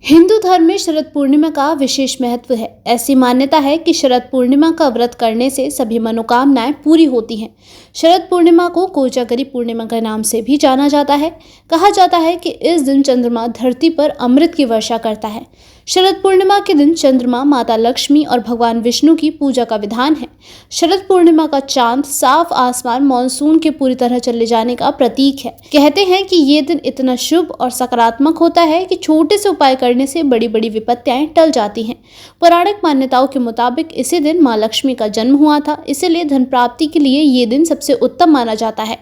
हिंदू धर्म में शरद पूर्णिमा का विशेष महत्व है। ऐसी मान्यता है कि शरद पूर्णिमा का व्रत करने से सभी मनोकामनाएं पूरी होती हैं। शरद पूर्णिमा को कोजागरी पूर्णिमा के नाम से भी जाना जाता है। कहा जाता है कि इस दिन चंद्रमा धरती पर अमृत की वर्षा करता है। शरद पूर्णिमा के दिन चंद्रमा, माता लक्ष्मी और भगवान विष्णु की पूजा का विधान है। शरद पूर्णिमा का चांद, साफ आसमान मानसून के पूरी तरह चले जाने का प्रतीक है। कहते हैं कि ये दिन इतना शुभ और सकारात्मक होता है कि छोटे से उपाय करने से बड़ी बड़ी विपत्तियां टल जाती हैं। पौराणिक मान्यताओं के मुताबिक इसी दिन मां लक्ष्मी का जन्म हुआ था, इसलिए धन प्राप्ति के लिए ये दिन सबसे उत्तम माना जाता है।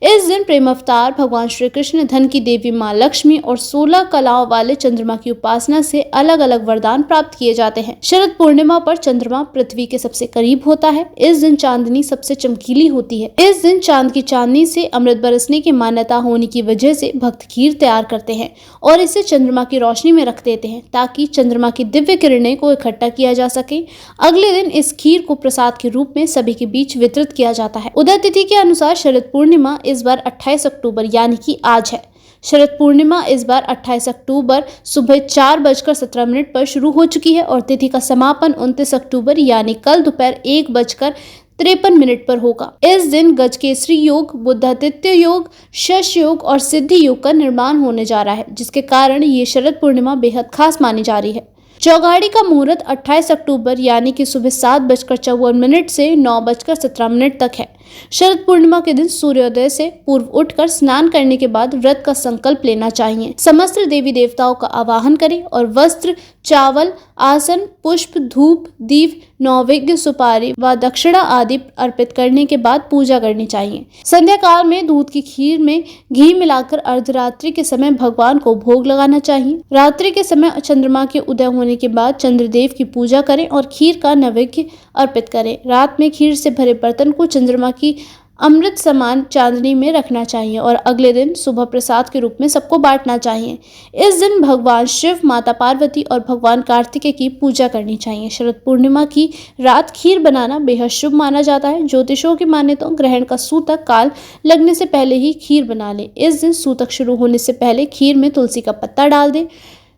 इस दिन प्रेम अवतार भगवान श्री कृष्ण, धन की देवी मां लक्ष्मी और 16 कलाओं वाले चंद्रमा की उपासना से अलग अलग वरदान प्राप्त किए जाते हैं। शरद पूर्णिमा पर चंद्रमा पृथ्वी के सबसे करीब होता है। इस दिन चांदनी सबसे चमकीली होती है। इस दिन चांद की चांदनी से अमृत बरसने की मान्यता होने की वजह से भक्त खीर तैयार करते हैं और इसे चंद्रमा की रोशनी में रख देते हैं ताकि चंद्रमा की दिव्य किरणें को इकट्ठा किया जा सके। अगले दिन इस खीर को प्रसाद के रूप में सभी के बीच वितरित किया जाता है। उदय तिथि के अनुसार शरद पूर्णिमा इस बार 28 अक्टूबर यानी कि आज है। शरद पूर्णिमा इस बार 28 अक्टूबर सुबह 4:17 पर शुरू हो चुकी है और तिथि का समापन 29 अक्टूबर यानी कल दोपहर 1:53 पर होगा। इस दिन गजकेसरी योग, बुधादित्य योग, शश योग और सिद्धि योग का निर्माण होने जा रहा है, जिसके कारण ये शरद पूर्णिमा बेहद खास मानी जा रही है। चौघाड़ी का मुहूर्त 28 अक्टूबर यानी कि सुबह 7:54 से 9:17 तक है। शरद पूर्णिमा के दिन सूर्योदय से पूर्व उठकर स्नान करने के बाद व्रत का संकल्प लेना चाहिए। समस्त देवी देवताओं का आवाहन करें और वस्त्र, चावल, आसन, पुष्प, धूप, दीप, नैवेद्य, सुपारी व दक्षिणा आदि अर्पित करने के बाद पूजा करनी चाहिए। संध्या काल में दूध की खीर में घी मिलाकर अर्धरात्रि के समय भगवान को भोग लगाना चाहिए। रात्रि के समय चंद्रमा के उदय होने के बाद चंद्रदेव की पूजा करें और खीर का नैवेद्य अर्पित करें। रात में खीर से भरे बर्तन को चंद्रमा की अमृत समान चांदनी में रखना चाहिए और अगले दिन सुबह प्रसाद के रूप में सबको बांटना चाहिए। इस दिन भगवान शिव, माता पार्वती और भगवान कार्तिकेय की पूजा करनी चाहिए। शरद पूर्णिमा की रात खीर बनाना बेहद शुभ माना जाता है। ज्योतिषों की माने तो ग्रहण का सूतक काल लगने से पहले ही खीर बना ले। इस दिन सूतक शुरू होने से पहले खीर में तुलसी का पत्ता डाल दें।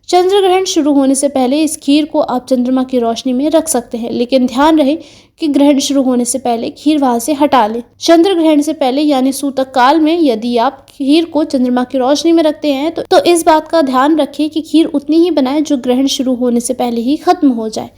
चंद्र ग्रहण शुरू होने से पहले इस खीर को आप चंद्रमा की रोशनी में रख सकते हैं, लेकिन ध्यान रहे कि ग्रहण शुरू होने से पहले खीर वहां से हटा लें। चंद्र ग्रहण से पहले यानी सूतक काल में यदि आप खीर को चंद्रमा की रोशनी में रखते हैं तो इस बात का ध्यान रखें कि खीर उतनी ही बनाएं जो ग्रहण शुरू होने से पहले ही खत्म हो जाए।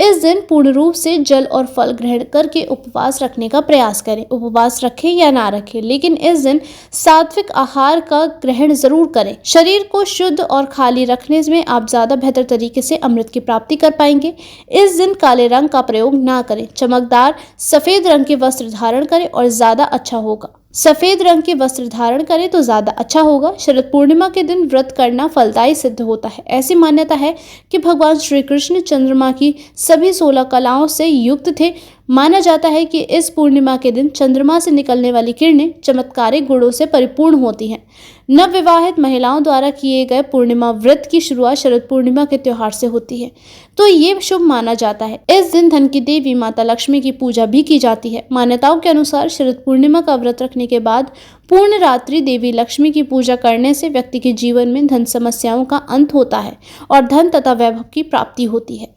इस दिन पूर्ण रूप से जल और फल ग्रहण करके उपवास रखने का प्रयास करें। उपवास रखें या ना रखें, लेकिन इस दिन सात्विक आहार का ग्रहण जरूर करें। शरीर को शुद्ध और खाली रखने में आप ज्यादा बेहतर तरीके से अमृत की प्राप्ति कर पाएंगे। इस दिन काले रंग का प्रयोग ना करें। चमकदार सफेद रंग के वस्त्र धारण करें और ज्यादा अच्छा होगा। सफेद रंग के वस्त्र धारण करें तो ज्यादा अच्छा होगा। शरद पूर्णिमा के दिन व्रत करना फलदायी सिद्ध होता है। ऐसी मान्यता है कि भगवान श्री कृष्ण चंद्रमा की सभी 16 कलाओं से युक्त थे। माना जाता है कि इस पूर्णिमा के दिन चंद्रमा से निकलने वाली किरणें चमत्कारिक गुणों से परिपूर्ण होती हैं। नवविवाहित महिलाओं द्वारा किए गए पूर्णिमा व्रत की शुरुआत शरद पूर्णिमा के त्योहार से होती है, तो ये शुभ माना जाता है। इस दिन धन की देवी माता लक्ष्मी की पूजा भी की जाती है। मान्यताओं के अनुसार शरद पूर्णिमा का व्रत रखने के बाद पूर्ण रात्रि देवी लक्ष्मी की पूजा करने से व्यक्ति के जीवन में धन समस्याओं का अंत होता है और धन तथा वैभव की प्राप्ति होती है।